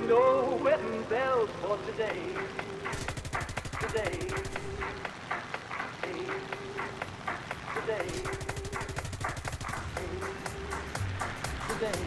No wedding bells for today. Today. Today. Today. Today.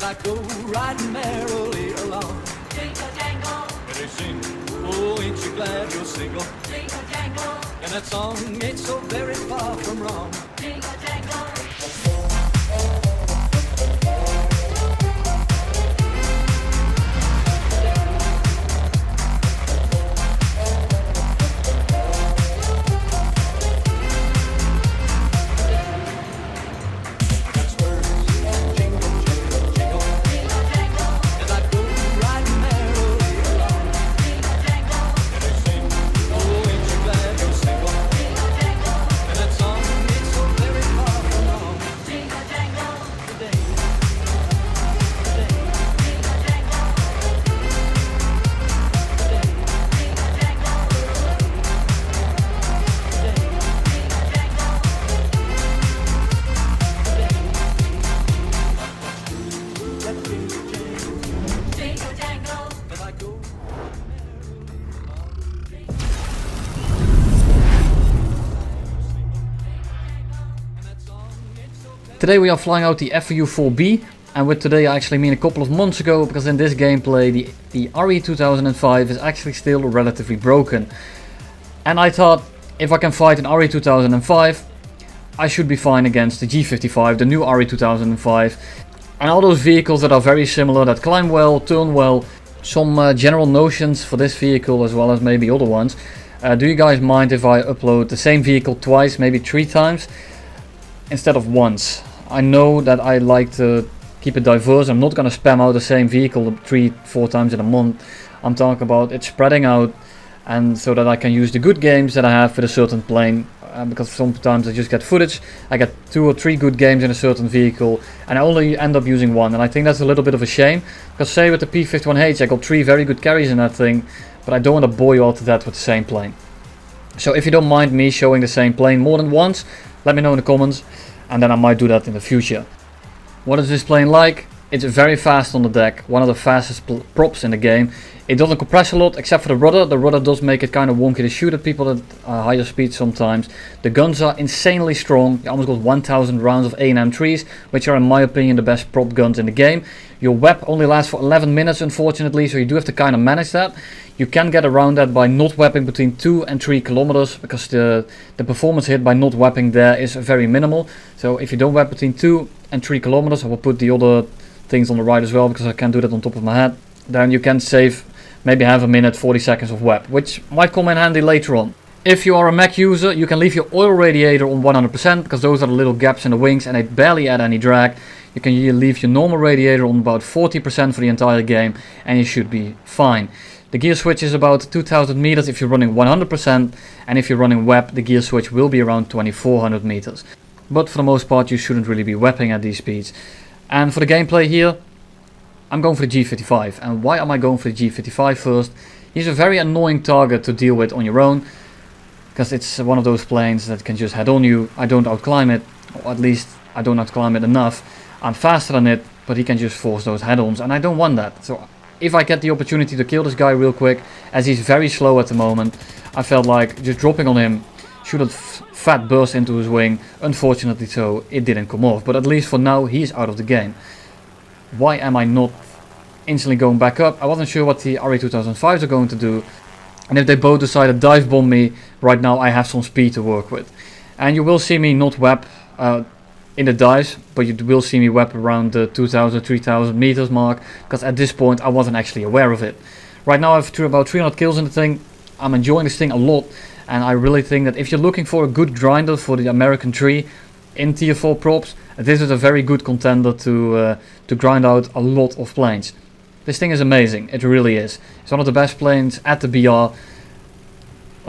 I go riding merrily along. Jingle jangle. And they sing, oh, ain't you glad you're single? Jingle jangle. And that song ain't so very far from wrong. Jingle jangle. Today we are flying out the F4U-4B, and with today I actually mean a couple of months ago, because in this gameplay the RE2005 is actually still relatively broken. And I thought, if I can fight an RE2005, I should be fine against the G55, the new RE2005, and all those vehicles that are very similar, that climb well, turn well. Some general notions for this vehicle as well as maybe other ones. Do you guys mind if I upload the same vehicle twice, maybe 3 times, instead of once? I know that I like to keep it diverse. I'm not going to spam out the same vehicle 3-4 times in a month. I'm talking about it spreading out, and so that I can use the good games that I have with a certain plane. Because sometimes I just get footage, I get 2 or 3 good games in a certain vehicle, and I only end up using one. And I think that's a little bit of a shame, because say with the P51H I got 3 very good carries in that thing, but I don't want to bore you all to death with the same plane. So if you don't mind me showing the same plane more than once, let me know in the comments, and then I might do that in the future. What is this plane like? It's very fast on the deck, one of the fastest props in the game. It doesn't compress a lot except for the rudder. The rudder does make it kind of wonky to shoot at people at higher speeds sometimes. The guns are insanely strong. You almost got 1000 rounds of A&M3s, which are in my opinion the best prop guns in the game. Your WEP only lasts for 11 minutes unfortunately, so you do have to kind of manage that. You can get around that by not wepping between 2 and 3 kilometers, because the performance hit by not wepping there is very minimal. So if you don't wep between 2 and 3 kilometers, I will put the other things on the right as well, because I can't do that on top of my head, then you can save maybe half a minute, 40 seconds of wep, which might come in handy later on. If you are a Mac user, you can leave your oil radiator on 100%, because those are the little gaps in the wings and they barely add any drag. You can leave your normal radiator on about 40% for the entire game, and you should be fine. The gear switch is about 2000 meters if you're running 100%, and if you're running wep, the gear switch will be around 2400 meters. But for the most part you shouldn't really be wepping at these speeds. And for the gameplay here, I'm going for the G55. And why am I going for the G55 first? He's a very annoying target to deal with on your own, because it's one of those planes that can just head on you. I don't outclimb it, or at least I don't outclimb it enough. I'm faster than it, but he can just force those head-ons, and I don't want that. So if I get the opportunity to kill this guy real quick, as he's very slow at the moment, I felt like just dropping on him, shoot a fat burst into his wing. Unfortunately so, it didn't come off, but at least for now he's out of the game. Why am I not instantly going back up? I wasn't sure what the RE2005s are going to do, and if they both decide to dive bomb me, right now I have some speed to work with. And you will see me not wep in the dives, but you will see me wep around the 2000-3000 meters mark, because at this point I wasn't actually aware of it. Right now I have about 300 kills in the thing. I'm enjoying this thing a lot, and I really think that if you're looking for a good grinder for the American tree in tier 4 props, this is a very good contender to grind out a lot of planes. This thing is amazing, it really is. It's one of the best planes at the BR.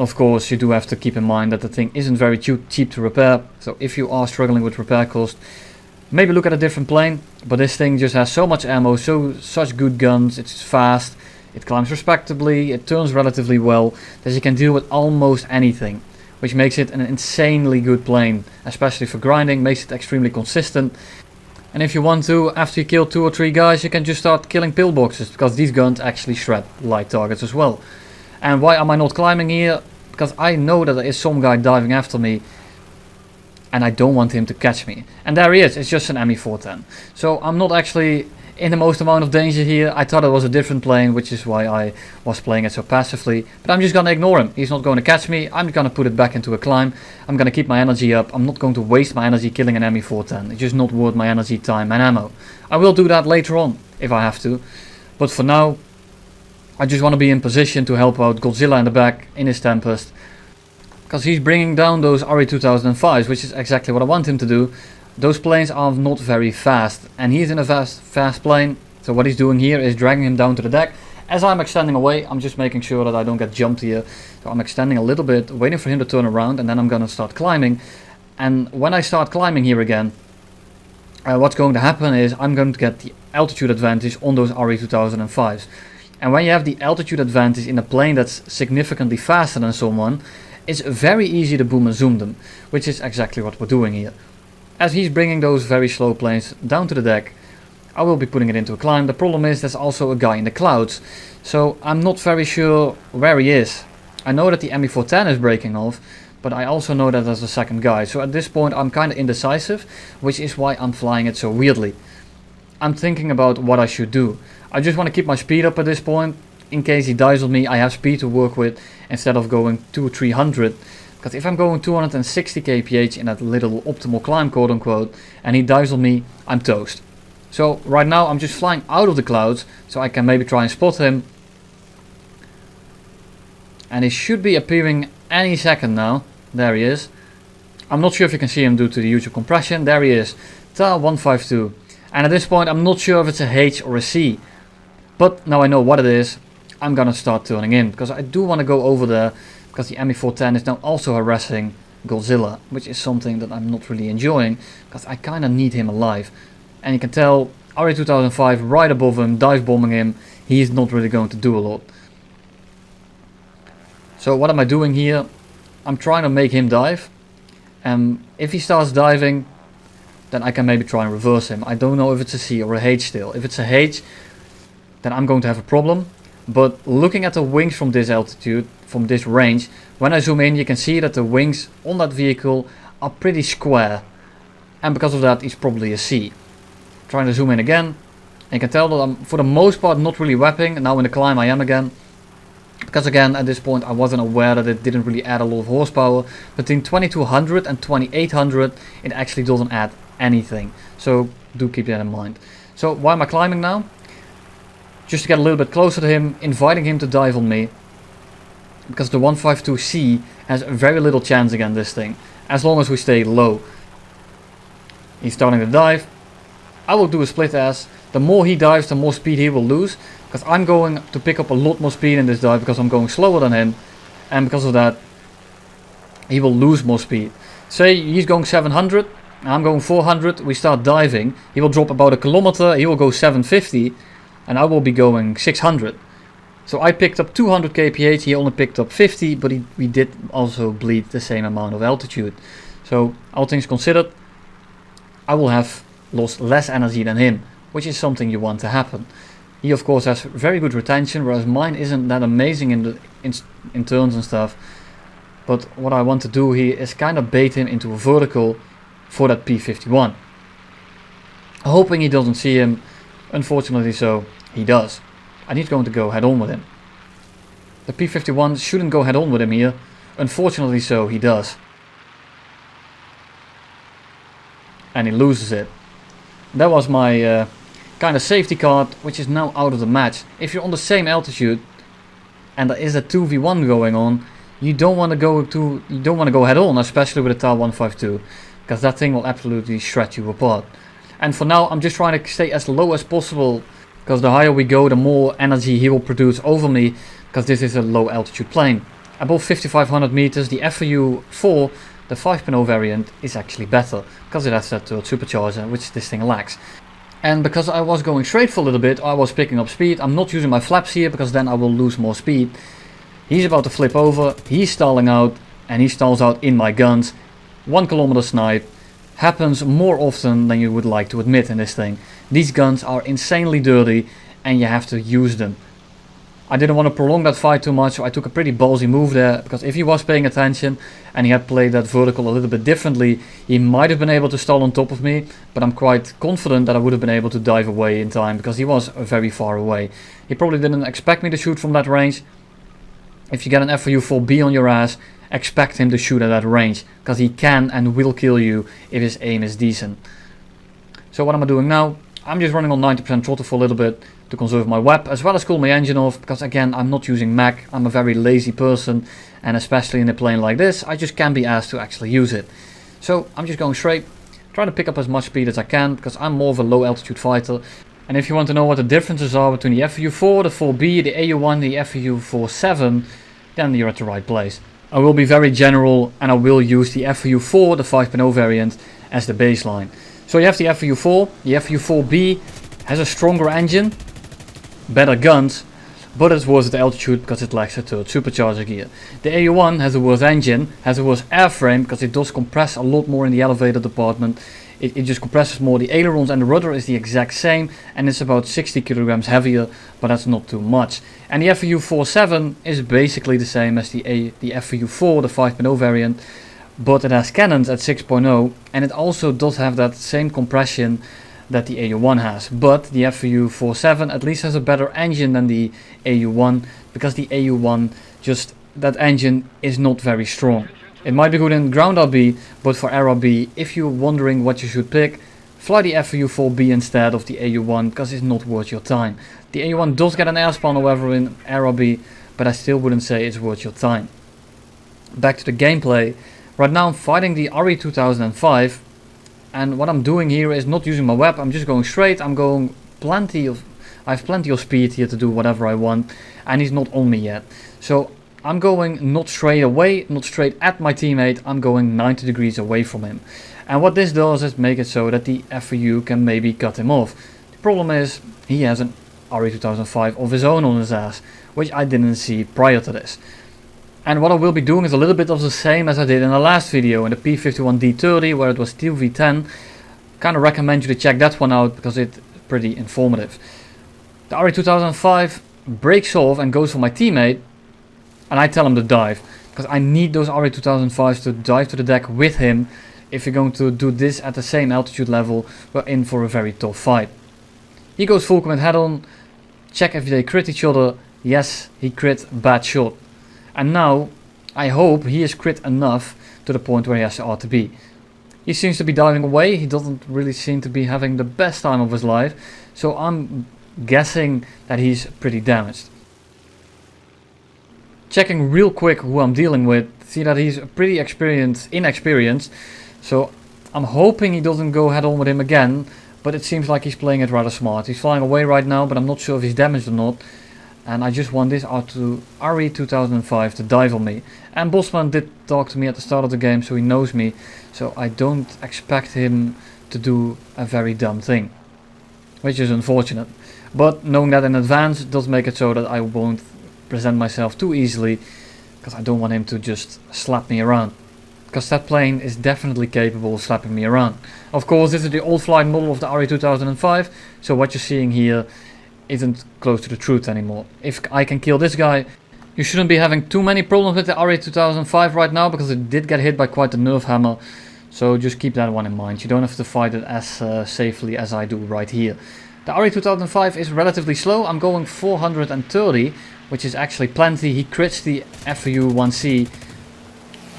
Of course, you do have to keep in mind that the thing isn't very cheap to repair, so if you are struggling with repair cost, maybe look at a different plane. But this thing just has so much ammo, such good guns, it's fast, it climbs respectably, it turns relatively well, that you can deal with almost anything, which makes it an insanely good plane, especially for grinding, makes it extremely consistent. And if you want to, after you kill 2 or 3 guys, you can just start killing pillboxes, because these guns actually shred light targets as well. And why am I not climbing here? Because I know that there is some guy diving after me, and I don't want him to catch me. And there he is, it's just an ME410. So I'm not actually in the most amount of danger here. I thought it was a different plane, which is why I was playing it so passively. But I'm just gonna ignore him. He's not going to catch me. I'm gonna put it back into a climb. I'm gonna keep my energy up. I'm not going to waste my energy killing an ME410. It's just not worth my energy, time and ammo. I will do that later on, if I have to. But for now, I just want to be in position to help out Godzilla in the back in his Tempest. Because he's bringing down those RE-2005s, which is exactly what I want him to do. Those planes are not very fast, and he's in a fast plane. So what he's doing here is dragging him down to the deck. As I'm extending away, I'm just making sure that I don't get jumped here. So I'm extending a little bit, waiting for him to turn around, and then I'm gonna start climbing. And when I start climbing here again, what's going to happen is I'm going to get the altitude advantage on those RE-2005s. And when you have the altitude advantage in a plane that's significantly faster than someone, it's very easy to boom and zoom them, which is exactly what we're doing here. As he's bringing those very slow planes down to the deck, I will be putting it into a climb. The problem is there's also a guy in the clouds, so I'm not very sure where he is. I know that the ME410 is breaking off, but I also know that there's a second guy. So at this point I'm kind of indecisive, which is why I'm flying it so weirdly. I'm thinking about what I should do. I just want to keep my speed up at this point. In case he dies on me, I have speed to work with instead of going 200-300. Because if I'm going 260 kph in that little optimal climb, quote unquote, and he dies on me, I'm toast. So right now I'm just flying out of the clouds, so I can maybe try and spot him. And he should be appearing any second now. There he is. I'm not sure if you can see him due to the YouTube compression. There he is, TAL 152. And at this point I'm not sure if it's a H or a C. But now I know what it is, I'm gonna start turning in, because I do want to go over there, because the ME410 is now also harassing Godzilla, which is something that I'm not really enjoying, because I kind of need him alive. And you can tell RE-2005 right above him, dive bombing him, he's not really going to do a lot. So what am I doing here? I'm trying to make him dive, and if he starts diving, then I can maybe try and reverse him. I don't know if it's a C or a H still. If it's a H, then I'm going to have a problem. But looking at the wings from this altitude, from this range, when I zoom in you can see that the wings on that vehicle are pretty square. And because of that, it's probably a C. Trying to zoom in again, and you can tell that I'm for the most part not really webbing. Now in the climb I am again. Because again, at this point I wasn't aware that it didn't really add a lot of horsepower. Between 2200 and 2800 it actually doesn't add anything. So do keep that in mind. So why am I climbing now? Just to get a little bit closer to him, inviting him to dive on me. Because the 152C has very little chance against this thing, as long as we stay low. He's starting to dive. I will do a split S. The more he dives, the more speed he will lose. Because I'm going to pick up a lot more speed in this dive, because I'm going slower than him. And because of that, he will lose more speed. Say he's going 700, I'm going 400, we start diving. He will drop about a kilometer, he will go 750. And I will be going 600. So I picked up 200 kph, he only picked up 50, but we did also bleed the same amount of altitude. So all things considered, I will have lost less energy than him, which is something you want to happen. He of course has very good retention, whereas mine isn't that amazing in turns and stuff. But what I want to do here is kind of bait him into a vertical for that P51. Hoping he doesn't see him. Unfortunately so, he does. And he's going to go head on with him. The P51 shouldn't go head on with him here. Unfortunately so, he does. And he loses it. That was my kind of safety card, which is now out of the match. If you're on the same altitude and there is a 2v1 going on, you don't want to go head on, especially with a TAL 152, because that thing will absolutely shred you apart. And for now I'm just trying to stay as low as possible, because the higher we go the more energy he will produce over me, because this is a low altitude plane. Above 5500 meters, the F4U-4, the 5.0 variant, is actually better, because it has that third supercharger, which this thing lacks. And because I was going straight for a little bit, I was picking up speed. I'm not using my flaps here, because then I will lose more speed. He's about to flip over, he's stalling out, and he stalls out in my guns. 1 kilometer snipe. Happens more often than you would like to admit in this thing. These guns are insanely dirty, and you have to use them. I didn't want to prolong that fight too much, so I took a pretty ballsy move there, because if he was paying attention and he had played that vertical a little bit differently, he might have been able to stall on top of me, but I'm quite confident that I would have been able to dive away in time, because he was very far away. He probably didn't expect me to shoot from that range. If you get an F4U-4B on your ass, expect him to shoot at that range, because he can and will kill you if his aim is decent. So what am I doing now? I'm just running on 90% throttle for a little bit to conserve my WEP, as well as cool my engine off, because again, I'm not using Mac. I'm a very lazy person, and especially in a plane like this, I just can't be asked to actually use it. So I'm just going straight, trying to pick up as much speed as I can, because I'm more of a low altitude fighter. And if you want to know what the differences are between the F4U-4, the 4B, the AU1, the F4U-4.7, then you're at the right place. I will be very general, and I will use the F4U-4, the 5.0 variant, as the baseline. So you have the F4U-4, the F4U-4B has a stronger engine, better guns, but it's worse at altitude because it lacks a third supercharger gear. The AU1 has a worse engine, has a worse airframe because it does compress a lot more in the elevator department. It just compresses more. The ailerons and the rudder is the exact same, and it's about 60 kilograms heavier, but that's not too much. And the F4U-4.7 is basically the same as the F4U-4, the 5.0 variant, but it has cannons at 6.0, and it also does have that same compression that the AU1 has. But the F4U-4.7 at least has a better engine than the AU1, because the AU1, just that engine is not very strong. It might be good in ground RB, but for air RB, if you're wondering what you should pick, fly the F4U-4B instead of the AU1, because it's not worth your time. The AU1 does get an airspan, however, in air RB, but I still wouldn't say it's worth your time. Back to the gameplay. Right now I'm fighting the RE2005, and what I'm doing here is not using my WEP. I'm just going straight. I have plenty of speed here to do whatever I want, and he's not on me yet. So I'm going not straight away, not straight at my teammate, I'm going 90 degrees away from him. And what this does is make it so that the F4U can maybe cut him off. The problem is, he has an RE2005 of his own on his ass, which I didn't see prior to this. And what I will be doing is a little bit of the same as I did in the last video, in the P51D30, where it was 2v10. Kind of recommend you to check that one out, because it's pretty informative. The RE2005 breaks off and goes for my teammate, and I tell him to dive, because I need those RE2005s to dive to the deck with him. If you're going to do this at the same altitude level, we're in for a very tough fight. He goes full commit head on, check if they crit each other. Yes, he crit, bad shot. And now, I hope he is crit enough to the point where he has to RTB. He seems to be diving away, he doesn't really seem to be having the best time of his life, so I'm guessing that he's pretty damaged. Checking real quick who I'm dealing with, see that he's pretty inexperienced, so I'm hoping he doesn't go head on with him again, but it seems like he's playing it rather smart. He's flying away right now, but I'm not sure if he's damaged or not, and I just want this RE2005 to dive on me. And Bosman did talk to me at the start of the game, so he knows me, so I don't expect him to do a very dumb thing, which is unfortunate. But knowing that in advance does make it so that I won't present myself too easily, because I don't want him to just slap me around, because that plane is definitely capable of slapping me around. Of course, this is the old flight model of the RE2005, so what you're seeing here isn't close to the truth anymore. If I can kill this guy, you shouldn't be having too many problems with the RE2005 right now, because it did get hit by quite a nerve hammer, so just keep that one in mind. You don't have to fight it as safely as I do right here. The RE2005 is relatively slow. I'm going 430, which is actually plenty. He crits the F4U-1C.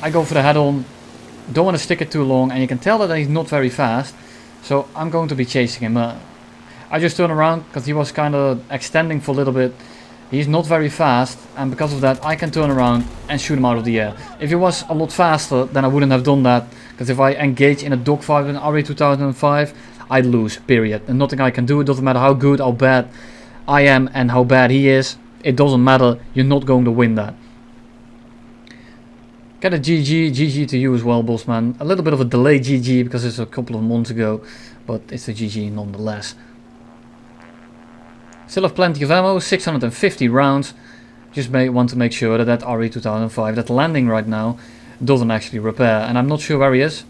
I go for the head-on, don't want to stick it too long, and you can tell that he's not very fast, so I'm going to be chasing him. I just turn around, because he was kind of extending for a little bit. He's not very fast, and because of that I can turn around and shoot him out of the air. If he was a lot faster, then I wouldn't have done that, because if I engage in a dogfight with an RE2005, I'd lose, period. And nothing I can do. It doesn't matter how good or bad I am and how bad he is. It doesn't matter, you're not going to win that. Get a GG to you as well, bossman. A little bit of a delayed GG because it's a couple of months ago, but it's a GG nonetheless. Still have plenty of ammo, 650 rounds. Just want to make sure that that RE2005, that landing right now, doesn't actually repair. And I'm not sure where he is,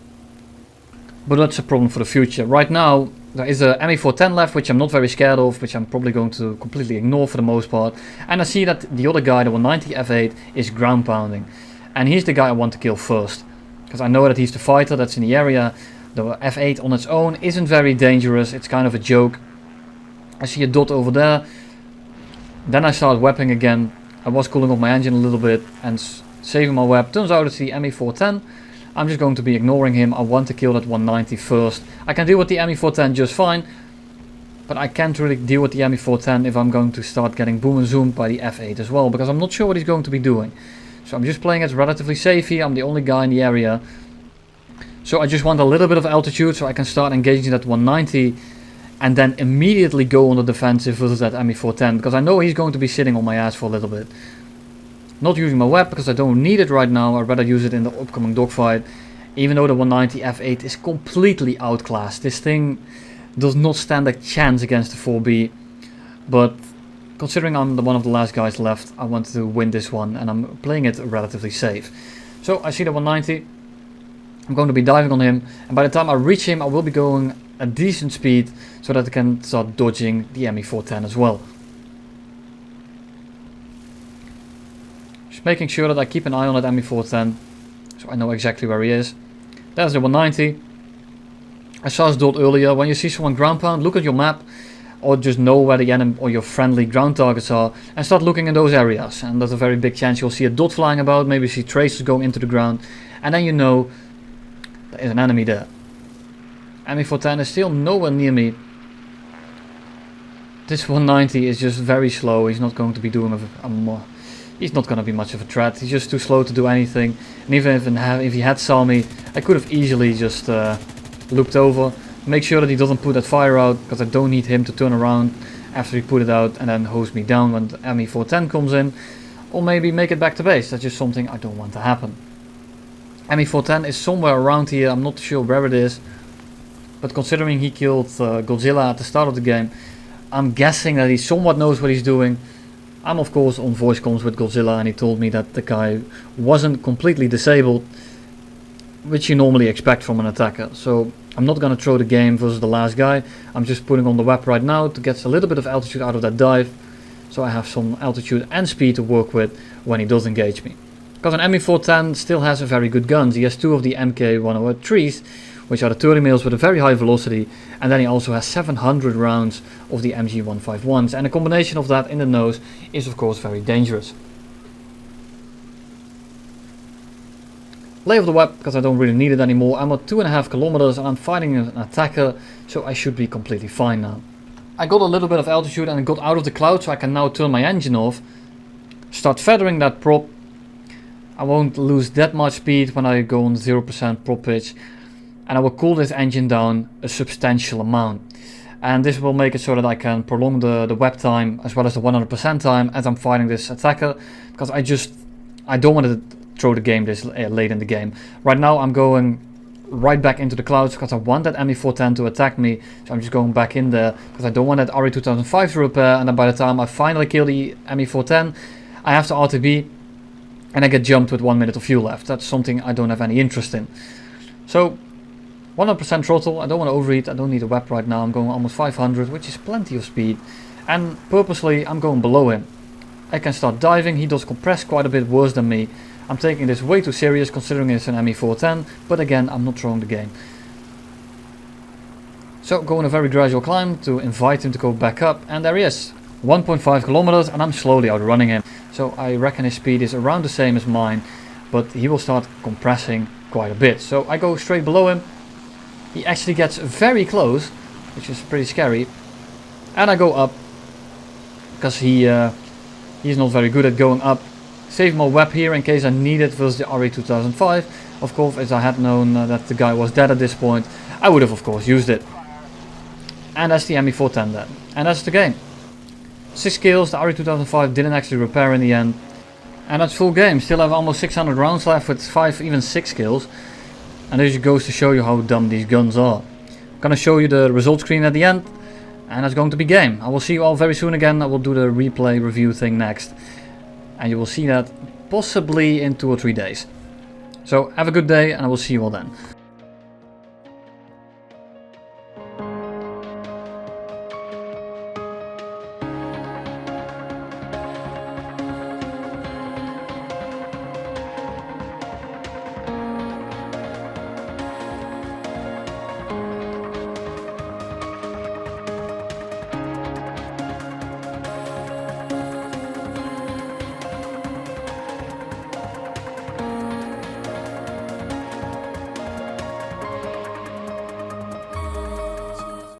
but that's a problem for the future. Right now, there is a ME410 left, which I'm not very scared of, which I'm probably going to completely ignore for the most part. And I see that the other guy, the 190 F8, is ground pounding. And he's the guy I want to kill first. Because I know that he's the fighter that's in the area. The F8 on its own isn't very dangerous, it's kind of a joke. I see a dot over there. Then I start weaping again. I was cooling off my engine a little bit and saving my web. Turns out it's the ME410. I'm just going to be ignoring him. I want to kill that 190 first. I can deal with the ME410 just fine, but I can't really deal with the ME410 if I'm going to start getting boom and zoomed by the F8 as well, because I'm not sure what he's going to be doing. So I'm just playing it relatively safe here. I'm the only guy in the area. So I just want a little bit of altitude so I can start engaging that 190 and then immediately go on the defensive versus that ME410, because I know he's going to be sitting on my ass for a little bit. Not using my web because I don't need it right now. I'd rather use it in the upcoming dogfight. Even though the 190 F8 is completely outclassed. This thing does not stand a chance against the 4B. But considering I'm one of the last guys left, I want to win this one and I'm playing it relatively safe. So I see the 190. I'm going to be diving on him. And by the time I reach him, I will be going a decent speed so that I can start dodging the ME410 as well. Just making sure that I keep an eye on that ME410, so I know exactly where he is. There's the 190. I saw his dot earlier. When you see someone ground pound, look at your map, or just know where the enemy or your friendly ground targets are, and start looking in those areas. And there's a very big chance you'll see a dot flying about, maybe see traces going into the ground, and then you know there is an enemy there. ME410 is still nowhere near me. This 190 is just very slow. He's not going to be doing he's not going to be much of a threat. He's just too slow to do anything. And even if he had saw me, I could have easily just looked over. Make sure that he doesn't put that fire out, because I don't need him to turn around after he put it out and then hose me down when the ME410 comes in. Or maybe make it back to base. That's just something I don't want to happen. ME410 is somewhere around here. I'm not sure where it is. But considering he killed Godzilla at the start of the game, I'm guessing that he somewhat knows what he's doing. I'm of course on voice comms with Godzilla, and he told me that the guy wasn't completely disabled, which you normally expect from an attacker. So I'm not going to throw the game versus the last guy. I'm just putting on the web right now to get a little bit of altitude out of that dive, so I have some altitude and speed to work with when he does engage me. Because an ME410 still has a very good guns. He has two of the MK103s, which are the 30 mils with a very high velocity, and then he also has 700 rounds of the MG151s, and a combination of that in the nose is of course very dangerous. Lay of the web, because I don't really need it anymore. I'm at 2.5 kilometers and I'm fighting an attacker, so I should be completely fine now. I got a little bit of altitude and I got out of the cloud, so I can now turn my engine off, start feathering that prop. I won't lose that much speed when I go on 0% prop pitch, and I will cool this engine down a substantial amount. And this will make it so that I can prolong the web time as well as the 100% time as I'm fighting this attacker, because I don't want to throw the game this late in the game. Right now I'm going right back into the clouds because I want that ME410 to attack me, so I'm just going back in there because I don't want that RE2005 to repair, and then by the time I finally kill the ME410 I have to RTB and I get jumped with 1 minute of fuel left. That's something I don't have any interest in. So 100% throttle, I don't want to overheat, I don't need a web right now. I'm going almost 500, which is plenty of speed, and purposely I'm going below him. I can start diving. He does compress quite a bit worse than me. I'm taking this way too serious considering it's an ME410, but again I'm not throwing the game. So going a very gradual climb to invite him to go back up, and there he is. 1.5 kilometers and I'm slowly outrunning him. So I reckon his speed is around the same as mine, but he will start compressing quite a bit. So I go straight below him. He actually gets very close, which is pretty scary. And I go up, because he's not very good at going up. Save my web here in case I need it versus the RE2005. Of course, if I had known that the guy was dead at this point, I would have of course used it. And that's the ME410 then. And that's the game. 6 kills, the RE2005 didn't actually repair in the end. And that's full game. Still have almost 600 rounds left with 5, even 6 kills. And this just goes to show you how dumb these guns are. I'm gonna show you the result screen at the end. And that's going to be game. I will see you all very soon again. I will do the replay review thing next. And you will see that possibly in 2 or 3 days. So have a good day and I will see you all then.